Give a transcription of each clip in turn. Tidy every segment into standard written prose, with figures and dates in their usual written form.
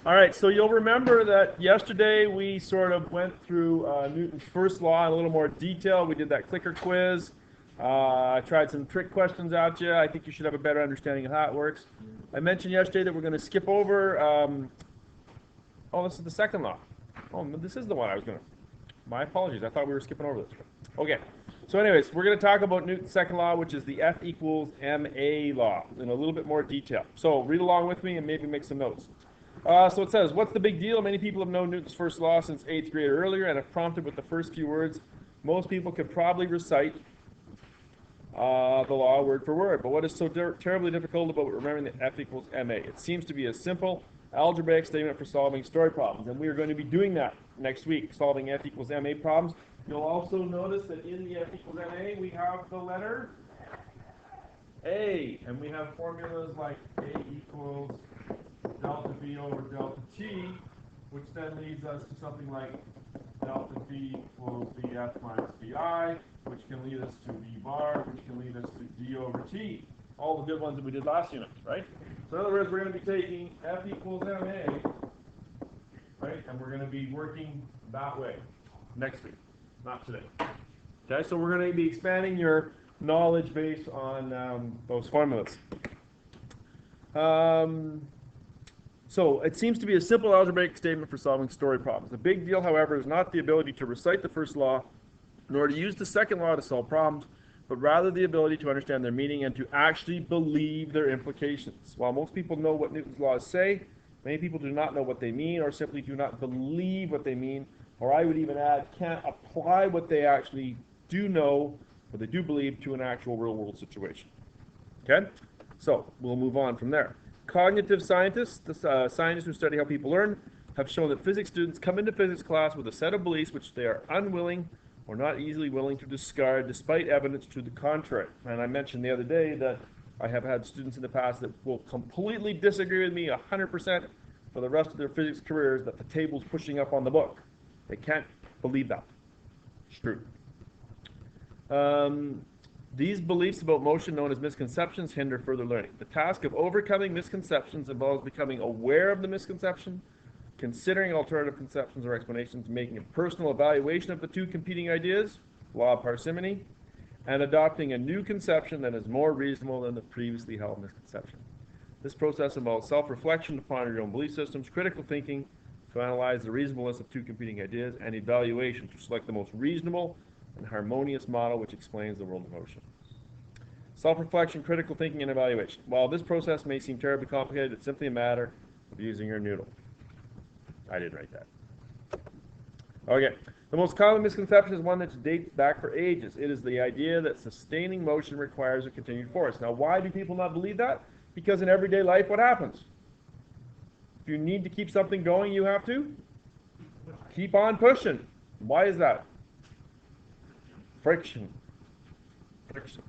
All right, so you'll remember that yesterday we sort of went through Newton's first law in a little more detail. We did that clicker quiz. I tried some trick questions at you. I think you should have a better understanding of how it works. I mentioned yesterday that we're going to skip over. Oh, this is the second law. Oh, this is the one I was going to. My apologies. I thought we were skipping over this. Okay. So anyways, we're going to talk about Newton's second law, which is the F equals ma law in a little bit more detail. So read along with me and maybe make some notes. So it says, what's the big deal? Many people have known Newton's first law since 8th grade or earlier and have prompted with the first few words. Most people could probably recite the law word for word. But what is so terribly difficult about remembering that F equals ma? It seems to be a simple algebraic statement for solving story problems. And we are going to be doing that next week, solving F equals ma problems. You'll also notice that in the F equals ma, we have the letter A. And we have formulas like A equals delta V over delta T, which then leads us to something like delta V equals VF minus VI, which can lead us to V bar, which can lead us to D over T. All the good ones that we did last unit, right? So in other words, we're going to be taking F equals MA, right? And we're going to be working that way next week, not today. Okay, so we're going to be expanding your knowledge base on those formulas. So it seems to be a simple algebraic statement for solving story problems. The big deal, however, is not the ability to recite the first law, nor to use the second law to solve problems, but rather the ability to understand their meaning and to actually believe their implications. While most people know what Newton's laws say, many people do not know what they mean or simply do not believe what they mean, or I would even add, can't apply what they actually do know or they do believe to an actual real-world situation. Okay? So we'll move on from there. Cognitive scientists, the scientists who study how people learn, have shown that physics students come into physics class with a set of beliefs which they are unwilling or not easily willing to discard despite evidence to the contrary. And I mentioned the other day that I have had students in the past that will completely disagree with me 100% for the rest of their physics careers that the table's pushing up on the book. They can't believe that. It's true. These beliefs about motion, known as misconceptions, hinder further learning. The task of overcoming misconceptions involves becoming aware of the misconception, considering alternative conceptions or explanations, making a personal evaluation of the two competing ideas, law of parsimony, and adopting a new conception that is more reasonable than the previously held misconception. This process involves self-reflection to ponder your own belief systems, critical thinking to analyze the reasonableness of two competing ideas, and evaluation to select the most reasonable and harmonious model which explains the world of motion. Self-reflection, critical thinking, and evaluation. While this process may seem terribly complicated, it's simply a matter of using your noodle. I didn't write that. Okay. The most common misconception is one that dates back for ages. It is the idea that sustaining motion requires a continued force. Now, why do people not believe that? Because in everyday life, what happens? If you need to keep something going, you have to keep on pushing. Why is that? Friction. Friction.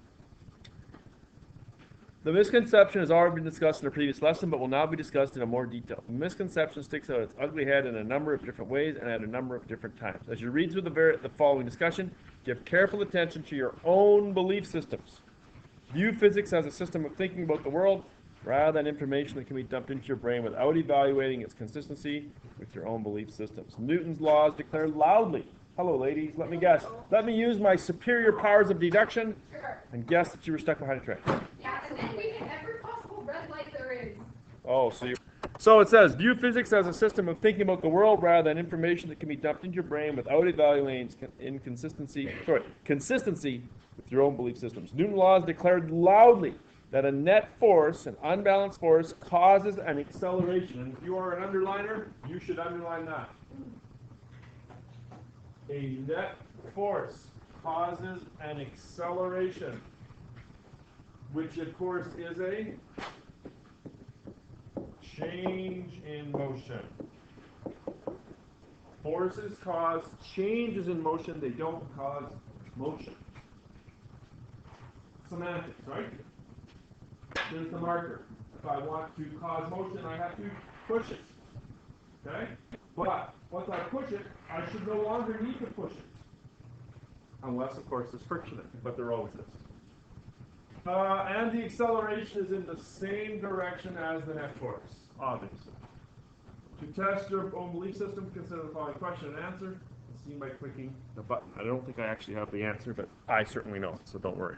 The misconception has already been discussed in a previous lesson, but will now be discussed in more detail. The misconception sticks out its ugly head in a number of different ways and at a number of different times. As you read through the following discussion, give careful attention to your own belief systems. View physics as a system of thinking about the world rather than information that can be dumped into your brain without evaluating its consistency with your own belief systems. Newton's laws declare loudly. Hello, ladies. Let me guess. Let me use my superior powers of deduction and guess that you were stuck behind a train. Yeah, and then we hit every possible red light there is. Oh, so it says, view physics as a system of thinking about the world rather than information that can be dumped into your brain without evaluating consistency with your own belief systems. Newton's laws declared loudly that a net force, an unbalanced force, causes an acceleration. And if you are an underliner, you should underline that. A net force causes an acceleration, which of course is a change in motion. Forces cause changes in motion, they don't cause motion. Semantics, right? Here's the marker. If I want to cause motion, I have to push it. Okay? But once I push it, I should no longer need to push it. Unless, of course, there's friction in it, but there always is. And the acceleration is in the same direction as the net force, obviously. To test your own belief system, consider the following question and answer. It's seen by clicking the button. I don't think I actually have the answer, but I certainly know it, so don't worry.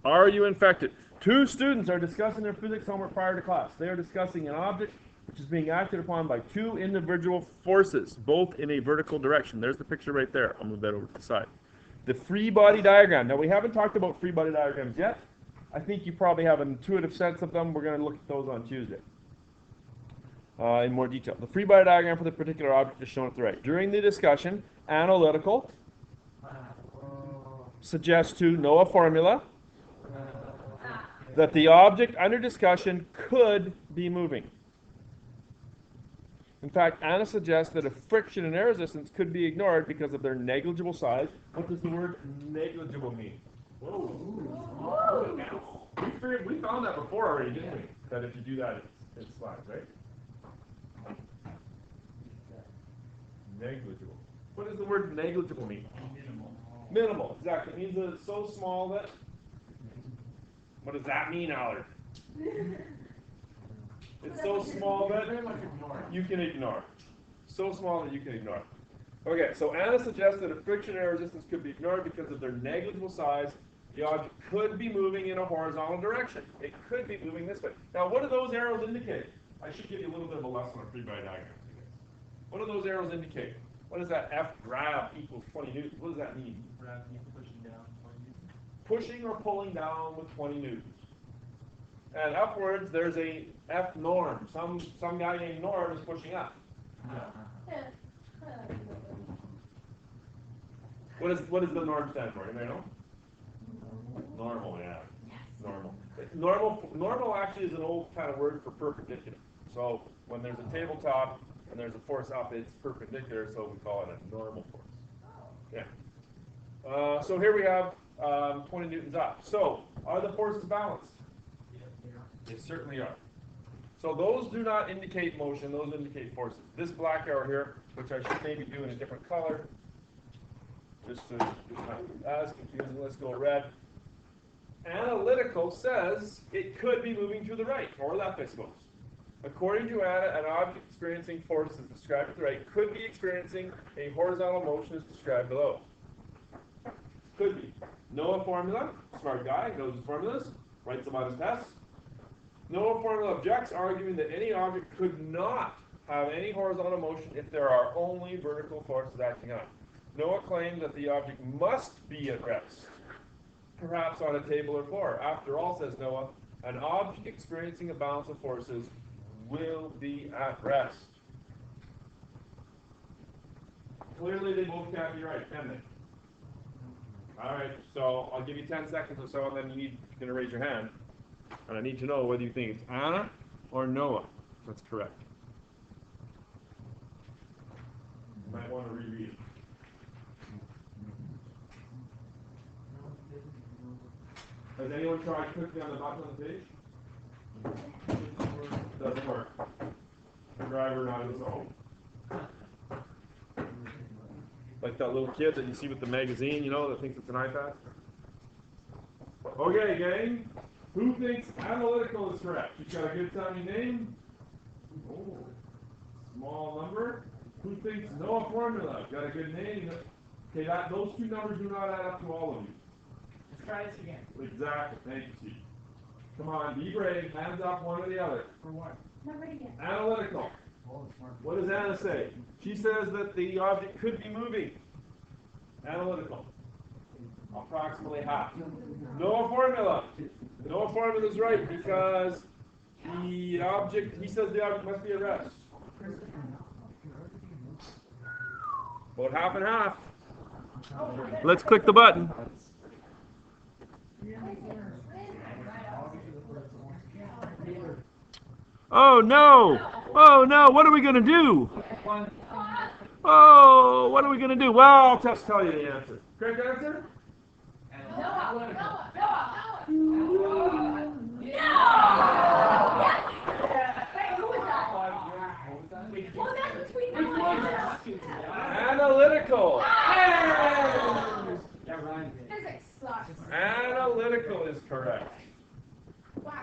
Are you infected? Two students are discussing their physics homework prior to class. They are discussing an object which is being acted upon by two individual forces, both in a vertical direction. There's the picture right there. I'll move that over to the side. The free body diagram. Now, we haven't talked about free body diagrams yet. I think you probably have an intuitive sense of them. We're going to look at those on Tuesday in more detail. The free body diagram for the particular object is shown at the right. During the discussion, analytical suggests to know a formula that the object under discussion could be moving. In fact, Anna suggests that if friction and air resistance could be ignored because of their negligible size. What does the word negligible mean? Whoa. We found that before already, didn't we? That if you do that, it slides, right? Negligible. What does the word negligible mean? Minimal, exactly. It means that it's so small that... What does that mean, Allard? It's so small that you can ignore. So small that you can ignore. Okay, so Anna suggests that if friction and air resistance could be ignored because of their negligible size, the object could be moving in a horizontal direction. It could be moving this way. Now, what do those arrows indicate? I should give you a little bit of a lesson on free body diagrams. What do those arrows indicate? What does that F grab equals 20 newtons? What does that mean? Pushing down 20 newtons. Pushing or pulling down with 20 newtons. And upwards, there's a F norm. Some guy named Norm is pushing up. What does the norm stand for? Anybody know? Normal, yeah. Normal actually is an old kind of word for perpendicular. So when there's a tabletop and there's a force up, it's perpendicular, so we call it a normal force. Yeah. So here we have 20 newtons up. So are the forces balanced? They certainly are. So those do not indicate motion, those indicate forces. This black arrow here, which I should maybe do in a different color, just to it's not as confusing, let's go red. Analytical says it could be moving to the right, or left, I suppose. According to Anna, an object experiencing forces described at the right could be experiencing a horizontal motion as described below. Could be. Noah formula, smart guy, knows his formulas, writes them on his tests. Noah formula objects, arguing that any object could not have any horizontal motion if there are only vertical forces acting on it. Noah claims that the object must be at rest, perhaps on a table or floor. After all, says Noah, an object experiencing a balance of forces will be at rest. Clearly, they both can't be right, can they? All right, so I'll give you 10 seconds or so, and then you're going to raise your hand. And I need to know whether you think it's Anna or Noah that's correct. You might want to reread it. Has anyone tried clicking on the button on the page? Doesn't work. The driver not his own. Like that little kid that you see with the magazine, you know, that thinks it's an iPad. Okay, gang. Who thinks analytical is correct? You got a good sounding name? Oh, small number. Who thinks Noah formula? Got a good name? Okay, those two numbers do not add up to all of you. Let's try this again. Exactly. Thank you, Steve. Come on, be brave. Hands up, one or the other. For what? Number again. Analytical. What does Anna say? She says that the object could be moving. Analytical. Approximately half. Noah formula. Noah formula is right because the object, he says the object must be at rest. About half and half. Let's click the button. Oh no! Oh no! What are we going to do? Oh, what are we going to do? Well, I'll just tell you the answer. Correct answer? Noah. Analytical. Physics sucks. Analytical is correct. Wow.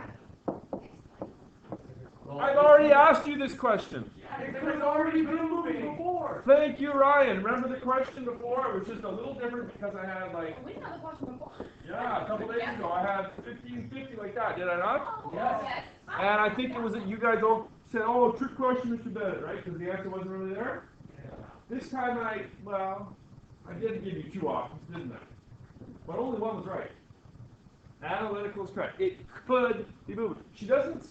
I've already already asked you this question. It was already been moving before. Thank you, Ryan. Remember the question before? It was just a little different because I had like, We didn't have the question before. yeah, a couple days ago I had 1550 like that, did I not? Oh, Yes. yes. And I think it was that you guys all said, oh, trick question, Mr. Bennett, right? Because the answer wasn't really there. This time I did give you two options, didn't I? But only one was right. Analytical is correct. It could be moving. She didn't,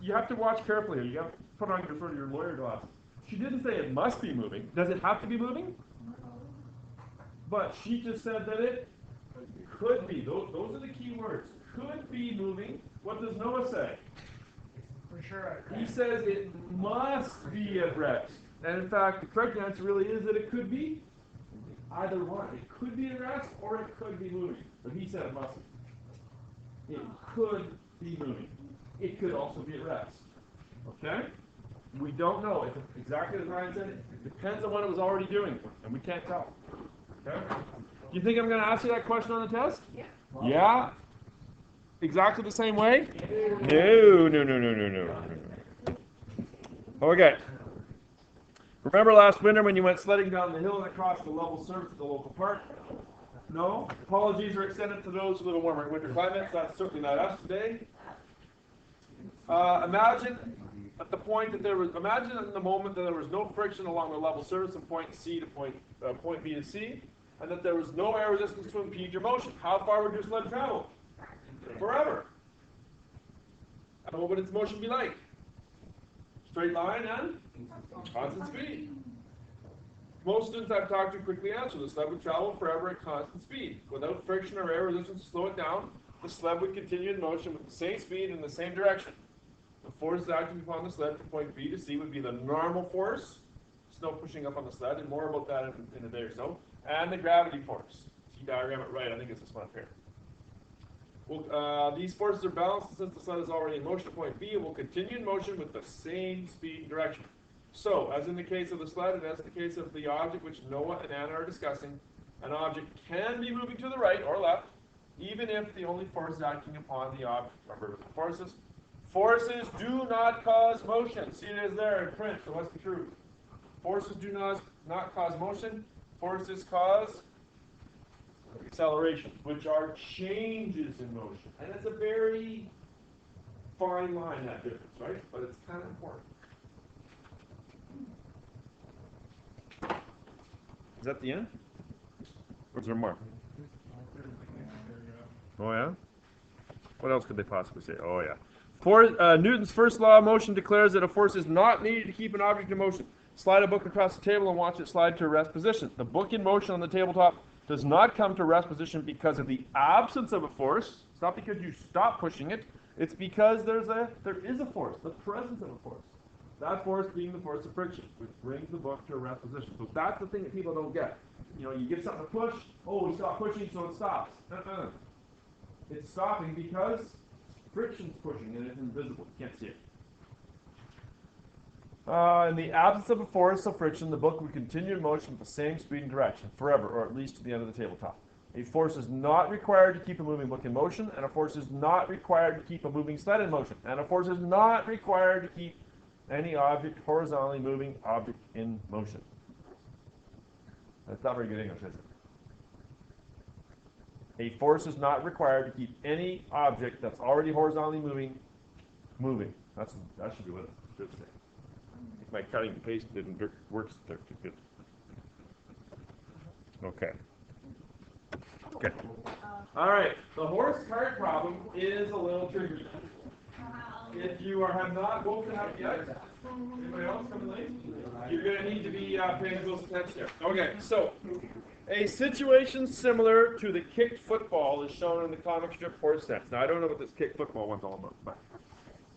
you have to watch carefully here. You have to put on your sort of your lawyer glasses. She didn't say it must be moving. Does it have to be moving? But she just said that it could be. Those are the key words. Could be moving. What does Noah say? For sure. He says it must be at rest. And in fact, the correct answer really is that it could be either one. It could be at rest or it could be moving. But he said it must be. It could be moving. It could also be at rest. Okay? We don't know. It's exactly as Ryan said. It depends on what it was already doing. And we can't tell. Okay? Do you think I'm going to ask you that question on the test? Yeah. Yeah? Exactly the same way? No. Okay. Remember last winter when you went sledding down the hill and across the level surface at the local park? No? Apologies are extended to those who live in warmer winter climates. That's certainly not us today. Imagine at the point that imagine in the moment that there was no friction along the level surface from point C to point B to C, and that there was no air resistance to impede your motion. How far would your sled travel? Forever. And what would its motion be like? Straight line and constant speed. Most students I've talked to quickly answer the sled would travel forever at constant speed. Without friction or air resistance to slow it down, the sled would continue in motion with the same speed in the same direction. The forces acting upon the sled from point B to C would be the normal force, snow pushing up on the sled, and more about that in a day or so, and the gravity force. See diagram it right, I think it's this one up here. Well, these forces are balanced, and since the sled is already in motion at point B, it will continue in motion with the same speed and direction. So, as in the case of the sled, and as in the case of the object which Noah and Anna are discussing, an object can be moving to the right or left, even if the only forces acting upon the object are vertical forces. Forces do not cause motion. See, it is there in print, so what's the truth? Forces do not cause motion. Forces cause acceleration, which are changes in motion. And it's a very fine line, that difference, right? But it's kind of important. Is that the end? Or is there more? Oh, yeah? What else could they possibly say? Oh, yeah. Newton's first law of motion declares that a force is not needed to keep an object in motion. Slide a book across the table and watch it slide to a rest position. The book in motion on the tabletop does not come to rest position because of the absence of a force. It's not because you stop pushing it. It's because there is a force, the presence of a force. That force being the force of friction, which brings the book to a rest position. So that's the thing that people don't get. You know, you give something to push, oh, we stop pushing, so it stops. It's stopping because friction's pushing and it's invisible. You can't see it. In the absence of a force of friction, the book would continue in motion with the same speed and direction forever, or at least to the end of the tabletop. A force is not required to keep a moving book in motion, and a force is not required to keep a moving sled in motion, and a force is not required to keep any object, horizontally moving object, in motion. That's not very good English, is it? A force is not required to keep any object that's already horizontally moving. That should be what it should say. My cutting and paste didn't work too good. Okay. All right. The horse cart problem is a little tricky. If you have not woken up yet, anybody else coming late? You're going to need to be paying close attention here. Okay, so a situation similar to the kicked football is shown in the comic strip Horse Sense. Now, I don't know what this kicked football one's all about, but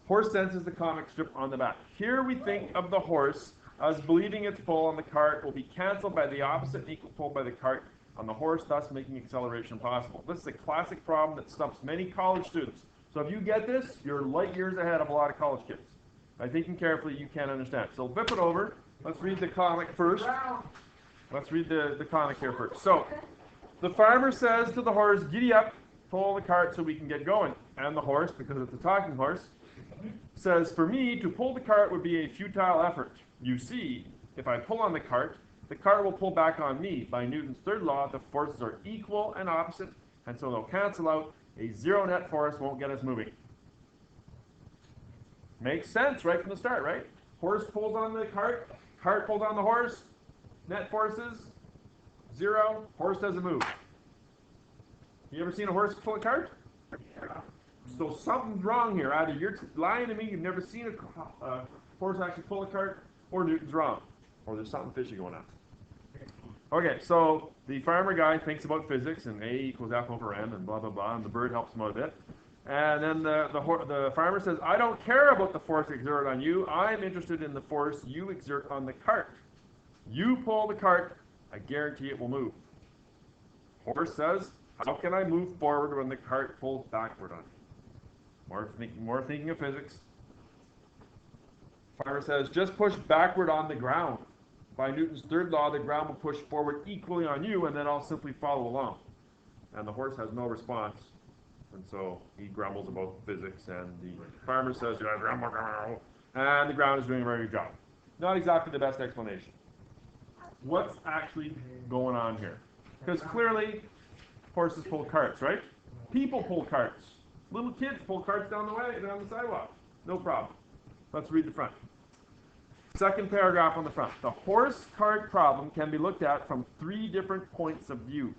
Horse Sense is the comic strip on the back. Here we think of the horse as believing its pull on the cart will be canceled by the opposite and equal pull by the cart on the horse, thus making acceleration possible. This is a classic problem that stumps many college students. So if you get this, you're light years ahead of a lot of college kids. By thinking carefully, you can't understand. So flip it over. Let's read the comic first. Let's read the comic here first. So the farmer says to the horse, giddy up, pull the cart so we can get going. And the horse, because it's a talking horse, says, for me, to pull the cart would be a futile effort. You see, if I pull on the cart will pull back on me. By Newton's third law, the forces are equal and opposite, and so they'll cancel out. A zero net force won't get us moving. Makes sense right from the start, right? Horse pulls on the cart pulls on the horse, net forces, zero, horse doesn't move. You ever seen a horse pull a cart? So something's wrong here. Either you're lying to me, you've never seen a horse actually pull a cart, or Newton's wrong. Or there's something fishy going on. Okay, so the farmer guy thinks about physics and A equals F over M and blah, blah, blah, and the bird helps him out a bit. And then the farmer says, I don't care about the force exerted on you. I'm interested in the force you exert on the cart. You pull the cart, I guarantee it will move. Horse says, how can I move forward when the cart pulls backward on me? More thinking of physics. Farmer says, just push backward on the ground. By Newton's third law, the ground will push forward equally on you, and then I'll simply follow along. And the horse has no response, and so he grumbles about physics, and the farmer says, yeah, grumble, grumble, and the ground is doing a very good job. Not exactly the best explanation. What's actually going on here? Because clearly, horses pull carts, right? People pull carts. Little kids pull carts down the sidewalk. No problem. Let's read the front. Second paragraph on the front. The horse cart problem can be looked at from three different points of view.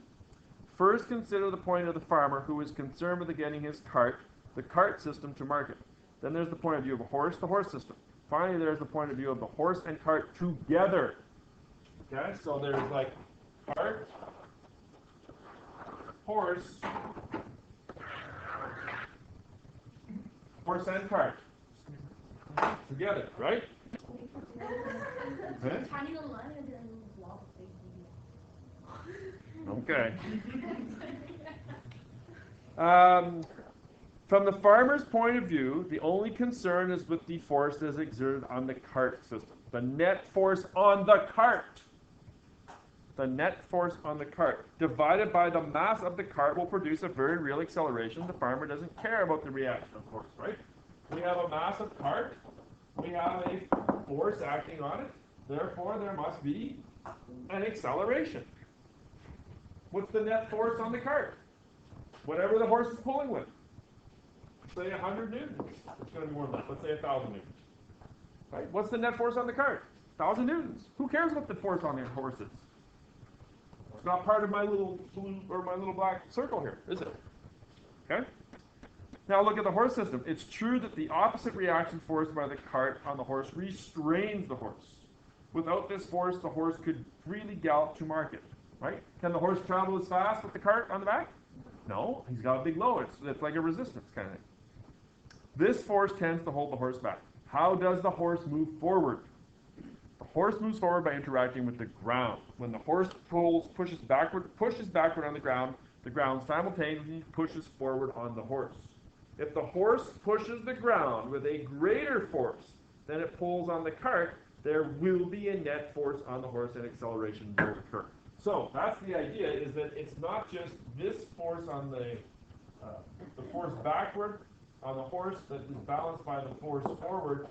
First, consider the point of the farmer who is concerned with getting his cart, the cart system, to market. Then there's the point of view of a horse, the horse system. Finally, there's the point of view of the horse and cart together. Okay, so there's like cart, horse and cart together, right? Okay. From the farmer's point of view, the only concern is with the force that is exerted on the cart system. The net force on the cart. The net force on the cart divided by the mass of the cart will produce a very real acceleration. The farmer doesn't care about the reaction, of course, right? We have a massive cart. We have a force acting on it. Therefore, there must be an acceleration. What's the net force on the cart? Whatever the horse is pulling with. Say 100 newtons. It's going to be more than that. Let's say 1,000 newtons. Right? What's the net force on the cart? 1,000 newtons. Who cares what the force on the horse is? It's not part of my little blue or my little black circle here, is it? Okay? Now look at the horse system. It's true that the opposite reaction force by the cart on the horse restrains the horse. Without this force, the horse could freely gallop to market. Right? Can the horse travel as fast with the cart on the back? No, he's got a big load. It's like a resistance kind of thing. This force tends to hold the horse back. How does the horse move forward? The horse moves forward by interacting with the ground. When the horse pushes backward on the ground simultaneously pushes forward on the horse. If the horse pushes the ground with a greater force than it pulls on the cart, there will be a net force on the horse and acceleration will occur. So that's the idea, is that it's not just this force on the force backward on the horse that is balanced by the force forward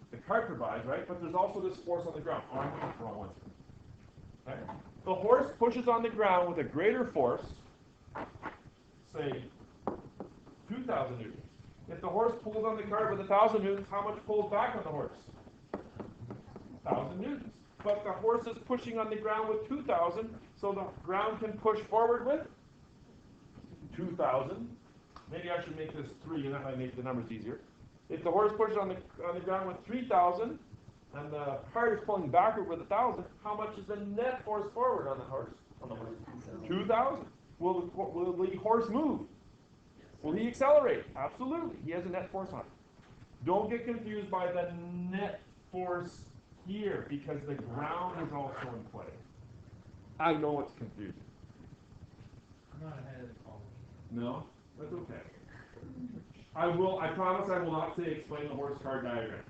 the cart provides, right? But there's also this force on the ground. Oh, I'm the wrong one. Okay? The horse pushes on the ground with a greater force, say 2,000 newtons. If the horse pulls on the cart with 1,000 newtons, how much pulls back on the horse? 1,000 newtons. But the horse is pushing on the ground with 2,000, so the ground can push forward with 2,000. Maybe I should make this 3, and that might make the numbers easier. If the horse pushes on the ground with 3,000, and the cart is pulling backward with 1,000, how much is the net force forward on the horse? 2,000. Will the horse move? Will he accelerate? Absolutely. He has a net force on it. Don't get confused by the net force here, because the ground is also in play. I know it's confusing. I'm not ahead of the call. No? That's okay. I promise I will not say explain the horse cart diagram.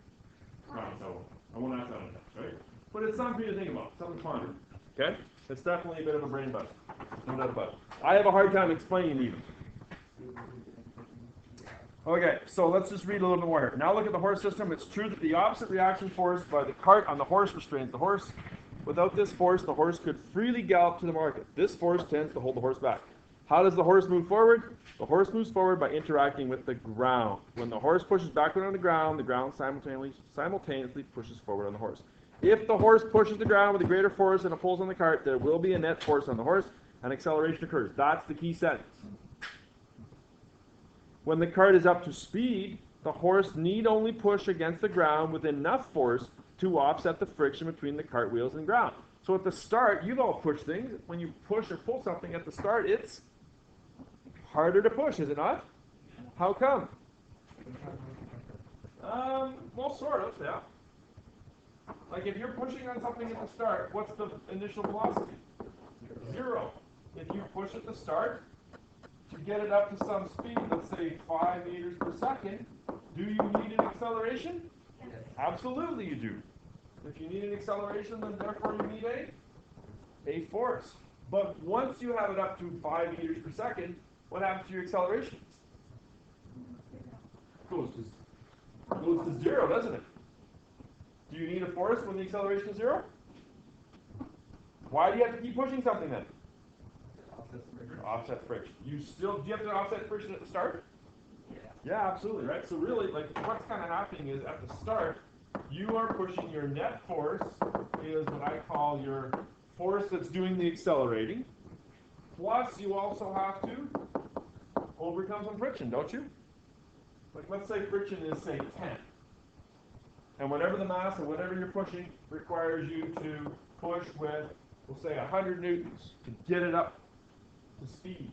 Promise I won't. I won't ask that on that, right? But it's something for you to think about, something to ponder. Okay? It's definitely a bit of a brain bust. No doubt about it. I have a hard time explaining even. Okay, so let's just read a little bit more here. Now look at the horse system. It's true that the opposite reaction force by the cart on the horse restrains the horse. Without this force, the horse could freely gallop to the market. This force tends to hold the horse back. How does the horse move forward? The horse moves forward by interacting with the ground. When the horse pushes backward on the ground simultaneously pushes forward on the horse. If the horse pushes the ground with a greater force than it pulls on the cart, there will be a net force on the horse, and acceleration occurs. That's the key sentence. When the cart is up to speed, the horse need only push against the ground with enough force to offset the friction between the cart wheels and ground. So at the start, you've all pushed things. When you push or pull something at the start, it's harder to push, is it not? How come? Well, sort of, yeah. Like if you're pushing on something at the start, what's the initial velocity? 0. If you push at the start, to get it up to some speed, let's say 5 meters per second, do you need an acceleration? Yes. Absolutely you do. If you need an acceleration, then therefore you need a force. But once you have it up to 5 meters per second, what happens to your acceleration? Goes to 0, doesn't it? Do you need a force when the acceleration is 0? Why do you have to keep pushing something then? Offset friction. Do you have to offset friction at the start? Yeah, absolutely, right? So really, like, what's kind of happening is at the start, you are pushing your net force is what I call your force that's doing the accelerating. Plus, you also have to overcome some friction, don't you? Like, let's say friction is, say, 10. And whatever the mass of whatever you're pushing requires you to push with, we'll say, 100 newtons to get it up to speed.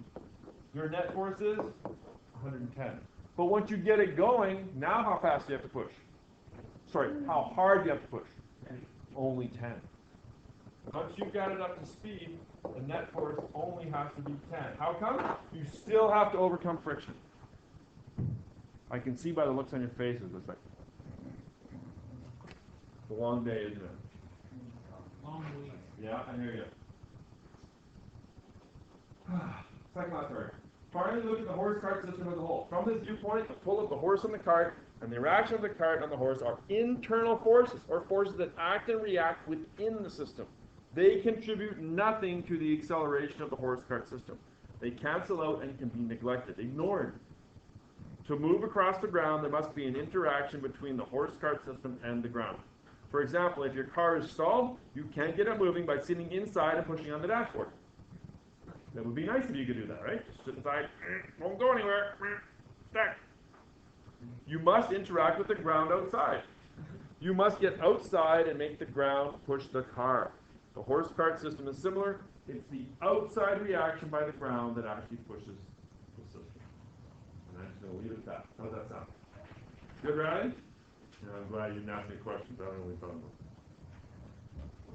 Your net force is 110. But once you get it going, now how fast do you have to push? Sorry, how hard do you have to push? Only 10. Once you've got it up to speed, the net force only has to be 10. How come? You still have to overcome friction. I can see by the looks on your faces, it's like, it's a long day, isn't it? Long week. Yeah, I hear you. Second last part. Finally, look at the horse cart system as a whole. From this viewpoint, the pull of the horse on the cart and the reaction of the cart on the horse are internal forces, or forces that act and react within the system. They contribute nothing to the acceleration of the horse cart system. They cancel out and can be neglected, ignored. To move across the ground, there must be an interaction between the horse cart system and the ground. For example, if your car is stalled, you can't get it moving by sitting inside and pushing on the dashboard. That would be nice if you could do that, right? Just sit inside, won't go anywhere, stuck. You must interact with the ground outside. You must get outside and make the ground push the car. The horse cart system is similar. It's the outside reaction by the ground that actually pushes the system. And I'm just going to leave it at that. How does that sound? Good, Riley? Yeah, I'm glad you didn't ask me questions. I don't know what we thought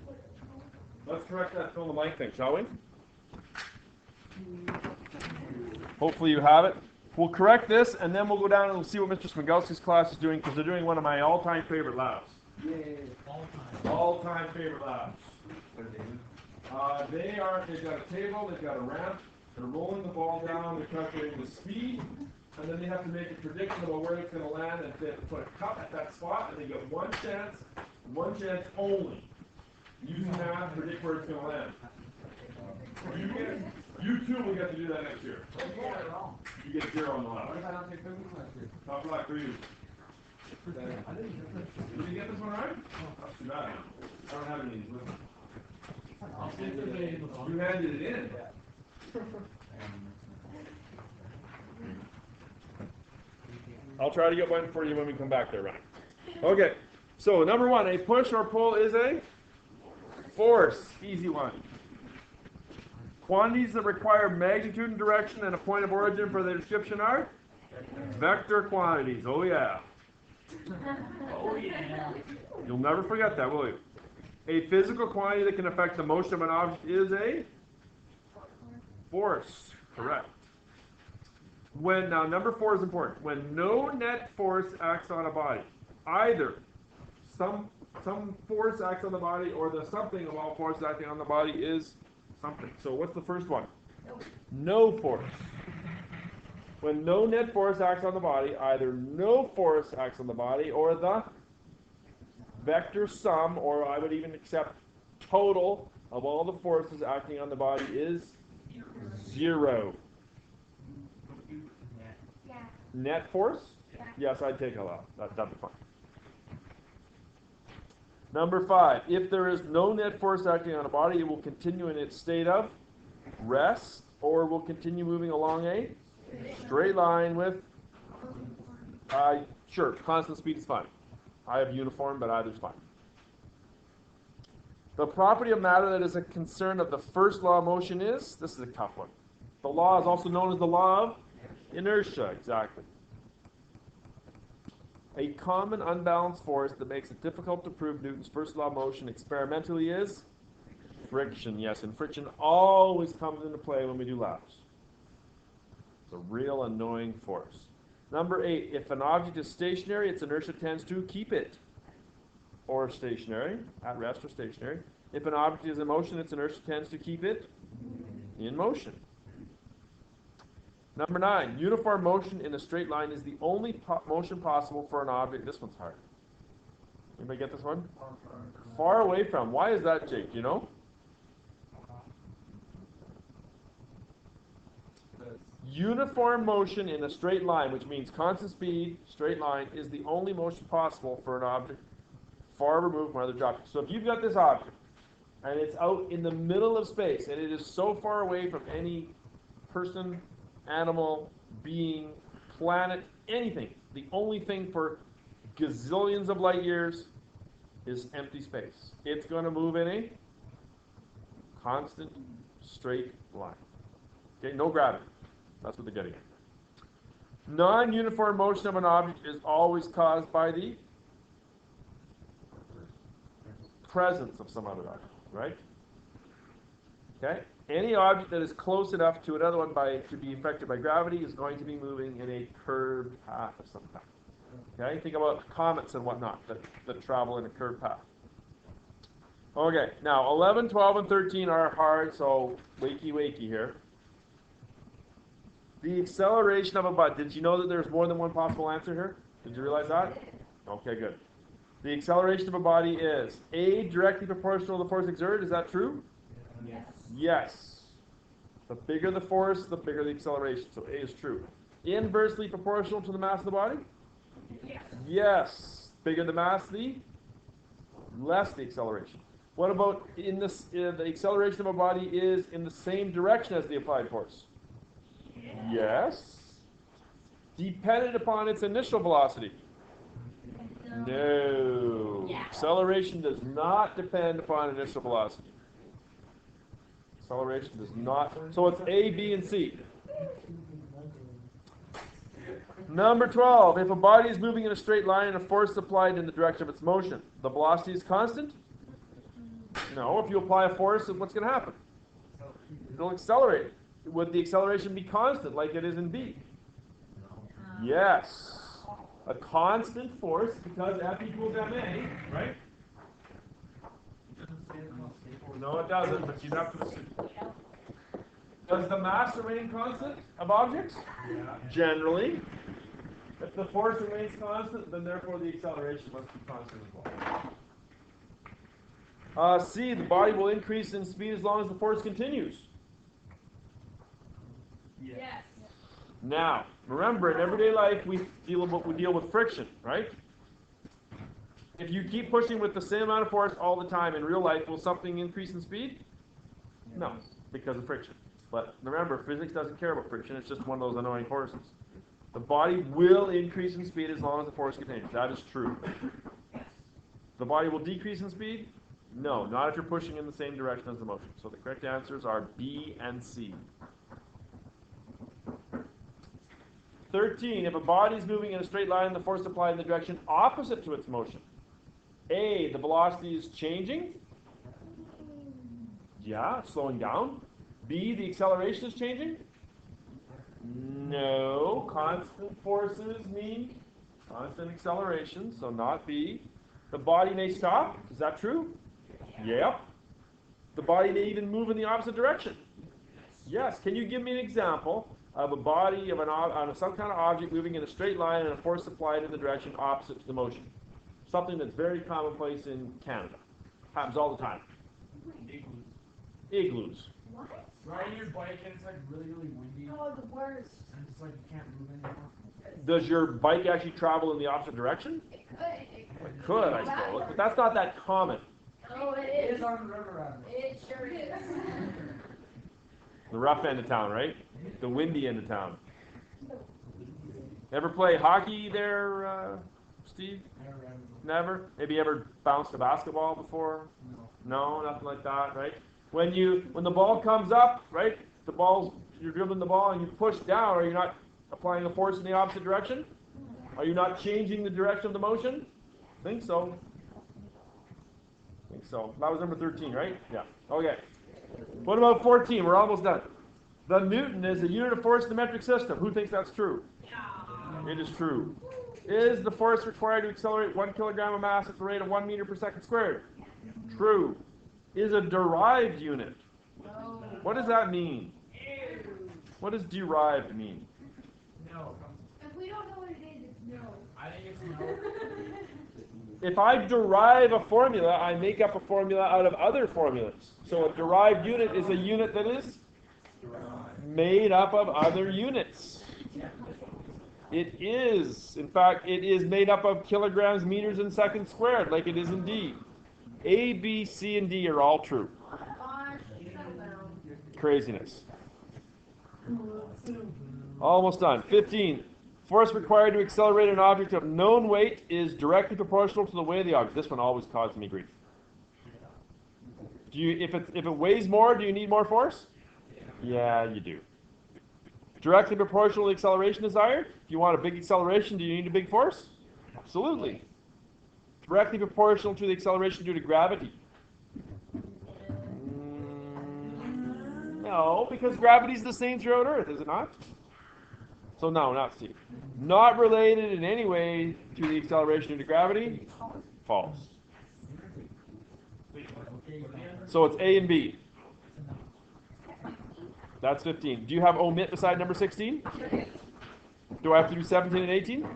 about. Let's correct that fill in the blank thing, shall we? Hopefully you have it. We'll correct this, and then we'll go down and we'll see what Mr. Smigulski's class is doing, because they're doing one of my all-time favorite labs. All time. All-time favorite labs. They've got a table, they've got a ramp, they're rolling the ball down, they're calculating the speed, and then they have to make a prediction about where it's going to land, and they have to put a cup at that spot, and they get one chance only. Using that to predict where it's going to land. You too will get to do that next year. You get 0 on the lab. What if I don't take physics next year? Tough luck for you. I didn't get this. Did you get this one right? That's too bad. I don't have any of these with me. I'll see if there's any in the phone. You handed it in. I'll try to get one for you when we come back there, Ryan. Okay, so number 1, a push or pull is a force. Easy one. Quantities that require magnitude and direction and a point of origin for their description are? Vector quantities. Oh, yeah. Oh, yeah. You'll never forget that, will you? A physical quantity that can affect the motion of an object is a force. Correct. Now, number 4 is important. When no net force acts on a body, either some force acts on the body or the something of all forces acting on the body is something. So what's the first one? No force. When no net force acts on the body, either no force acts on the body or the vector sum, or I would even accept total of all the forces acting on the body is 0. Yeah. Net force? Yeah. Yes, I'd take a lot. That'd be fine. Number 5, if there is no net force acting on a body, it will continue in its state of rest, or will continue moving along a straight line with, sure, constant speed is fine. I have uniform, but either's fine. The property of matter that is a concern of the first law of motion is, this is a tough one. The law is also known as the law of inertia, exactly. A common unbalanced force that makes it difficult to prove Newton's first law of motion experimentally is friction. Yes, and friction always comes into play when we do laps. It's a real annoying force. Number 8, if an object is stationary, its inertia tends to keep it, or stationary, at rest or stationary. If an object is in motion, its inertia tends to keep it in motion. Number 9, uniform motion in a straight line is the only motion possible for an object. This one's hard. Anybody get this one? Far away from. Why is that, Jake? Do you know? Uniform motion in a straight line, which means constant speed, straight line, is the only motion possible for an object far removed from other objects. So if you've got this object, and it's out in the middle of space, and it is so far away from any person, animal, being, planet, anything, the only thing for gazillions of light years is empty space. It's going to move in a constant straight line. Okay, no gravity. That's what they're getting at. Non-uniform motion of an object is always caused by the presence of some other object, right? Okay? Any object that is close enough to another one to be affected by gravity is going to be moving in a curved path of some kind. Okay? Think about comets and whatnot that travel in a curved path. Okay, now 11, 12, and 13 are hard, so wakey here. The acceleration of a body. Did you know that there's more than one possible answer here? Did you realize that? Okay, good. The acceleration of a body is A, directly proportional to the force exerted. Is that true? Yes. Yes. The bigger the force, the bigger the acceleration. So A is true. Inversely proportional to the mass of the body? Yes. Yes. Bigger the mass, the less the acceleration. What about the acceleration of a body is in the same direction as the applied force? Yes. Dependent upon its initial velocity? No. Yeah. Acceleration does not depend upon initial velocity. Acceleration does not. So it's A, B, and C. Number 12. If a body is moving in a straight line and a force is applied in the direction of its motion, the velocity is constant? No. If you apply a force, what's going to happen? It'll accelerate. Would the acceleration be constant like it is in B? Yes. A constant force, because F equals ma, right? No, it doesn't, but you'd have to assume. Does the mass remain constant of objects? Yeah. Generally. If the force remains constant, then therefore the acceleration must be constant as well. C, the body will increase in speed as long as the force continues. Yes. Now, remember, in everyday life, we deal with friction, right? If you keep pushing with the same amount of force all the time in real life, will something increase in speed? No, because of friction. But remember, physics doesn't care about friction. It's just one of those annoying forces. The body will increase in speed as long as the force continues. That is true. The body will decrease in speed? No, not if you're pushing in the same direction as the motion. So the correct answers are B and C. 13. If a body is moving in a straight line, the force applied in the direction opposite to its motion. A, the velocity is changing. Yeah, it's slowing down. B, the acceleration is changing. No, constant forces mean constant acceleration, so not B. The body may stop. Is that true? Yep. The body may even move in the opposite direction. Yes. Can you give me an example of a body of on some kind of object moving in a straight line and a force applied in the direction opposite to the motion. Something that's very commonplace in Canada. Happens all the time. Igloos. Igloos. What? Riding your bike and it's like really, really windy. Oh, the worst. And it's like you can't move anymore. Does your bike actually travel in the opposite direction? It could. It could, I suppose, but that's not that common. Oh, it It is. is on the river rather. It sure is. The rough end of town, right? The windy end of town. Ever play hockey there, Steve? Never? Maybe ever bounced a basketball before? No. No, nothing like that, right? When the ball comes up, right? You're dribbling the ball and you push down, are you not applying a force in the opposite direction? Are you not changing the direction of the motion? Think so. Think so. That was number 13, right? Yeah. Okay. What about 14? We're almost done. The Newton is a unit of force in the metric system. Who thinks that's true? It is true. Is the force required to accelerate 1 kilogram of mass at the rate of 1 meter per second squared? True. Is a derived unit. No. What does that mean? What does derived mean? No. If we don't know what it is, it's no. I think it's no. If I derive a formula, I make up a formula out of other formulas. So a derived unit is a unit that is made up of other units. It is. In fact, it is made up of kilograms, meters, and seconds squared, like it is in D. A, B, C, and D are all true. Gosh, settle down. Craziness. Almost done. 15. Force required to accelerate an object of known weight is directly proportional to the weight of the object. This one always caused me grief. If it weighs more, do you need more force? Yeah, you do. Directly proportional to the acceleration desired. If you want a big acceleration, do you need a big force? Absolutely. Directly proportional to the acceleration due to gravity. No, because gravity is the same throughout Earth, is it not? So no, not Steve. Not related in any way to the acceleration due to gravity? False. So it's A and B. That's 15. Do you have omit beside number 16? Do I have to do 17 and 18?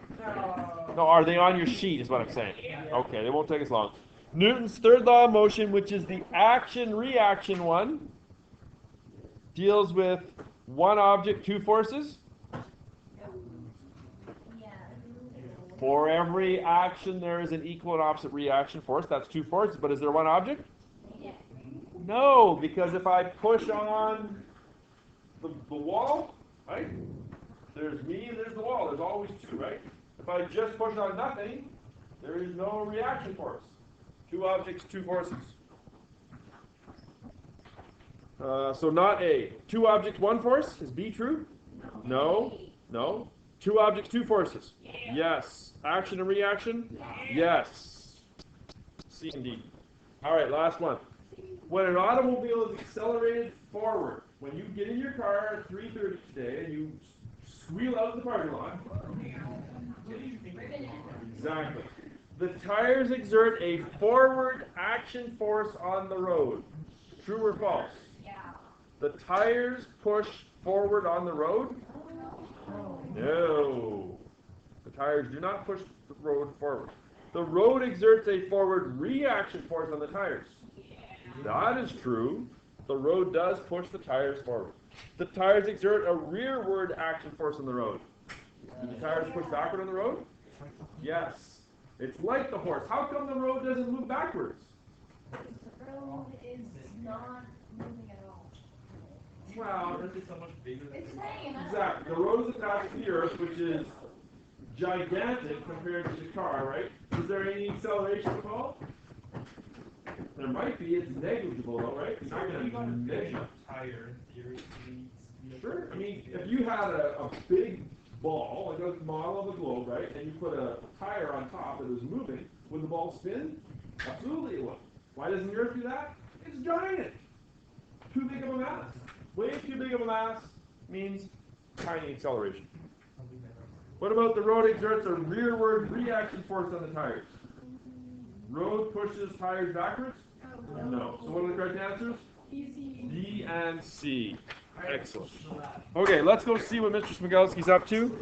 No, are they on your sheet is what I'm saying. Okay, they won't take us long. Newton's third law of motion, which is the action-reaction one, deals with one object, two forces. For every action, there is an equal and opposite reaction force. That's two forces. But is there one object? No, because if I push on the wall, right? There's me and there's the wall. There's always two, right? If I just push on nothing, there is no reaction force. Two objects, two forces. So not A. Two objects, one force. Is B true? No. No. Two objects, two forces. Yes. Action and reaction? Yes. C and D. All right, last one. When an automobile is accelerated forward, when you get in your car at 3:30 today and you squeal out of the parking lot, exactly. The tires exert a forward action force on the road. True or false? Yeah. The tires push forward on the road? No. The tires do not push the road forward. The road exerts a forward reaction force on the tires. That is true. The road does push the tires forward. The tires exert a rearward action force on the road. Do the tires push backward on the road? Yes. It's like the horse. How come the road doesn't move backwards? The road is not moving at all. Well, It's so much bigger than It's saying that. exactly. The road is attached to the earth, which is gigantic compared to the car, right? Is there any acceleration involved? There might be. It's negligible, though, right? It's not going to measure. tire in theory. Sure. I mean, if you had a big ball, like a model of a globe, right, and you put a tire on top that was moving, would the ball spin? Absolutely it would. Why doesn't the Earth do that? It's giant. Too big of a mass. Way too big of a mass means tiny acceleration. What about the road exerts a rearward reaction force on the tires? Road pushes tires backwards? No. So what are the correct answers? Easy. D and C. Excellent. Okay, let's go see what Mr. Smigulski's up to.